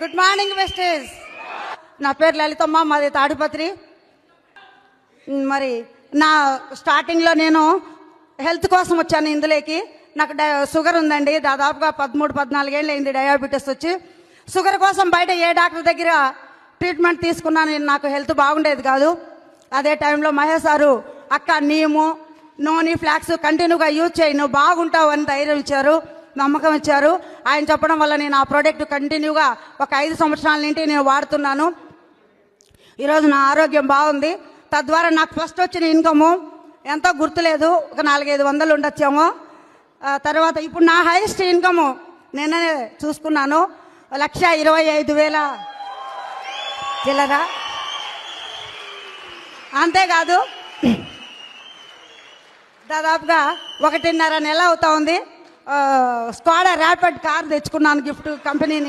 Good morning wastage. నా పేరు లలితమ్మ, మాది తాడిపత్రి. మరి నా స్టార్టింగ్లో నేను హెల్త్ కోసం వచ్చాను ఇందులోకి. నాకు షుగర్ ఉందండి, దాదాపుగా 13-14 ఏళ్ళు అయింది డయాబెటీస్ వచ్చి. షుగర్ కోసం బయట ఏ డాక్టర్ దగ్గర ట్రీట్మెంట్ తీసుకున్నాను, నాకు హెల్త్ బాగుండేది కాదు. అదే టైంలో మహేష్ సారు అక్క నీము నూనె ఫ్లాక్స్ కంటిన్యూగా యూజ్ చేయి, నువ్వు బాగుంటావు అని ధైర్యం ఇచ్చారు, నమ్మకం ఇచ్చారు. ఆయన చెప్పడం వల్ల నేను ఆ ప్రోడక్ట్ కంటిన్యూగా ఒక 5 సంవత్సరాల నుండి నేను వాడుతున్నాను. ఈరోజు నా ఆరోగ్యం బాగుంది. తద్వారా నాకు ఫస్ట్ వచ్చిన ఇన్కము ఎంతో గుర్తులేదు, ఒక 400-500 ఉండొచ్చేమో. తర్వాత ఇప్పుడు నా హైయెస్ట్ ఇన్కము నిన్ననే చూసుకున్నాను, 1,25,000 చిల్లర. అంతేకాదు దాదాపుగా 1.5 నెల అవుతా ఉంది. స్కోడా ర్యాపిడ్ కార్ తెచ్చుకున్నాను గిఫ్ట్ కంపెనీని.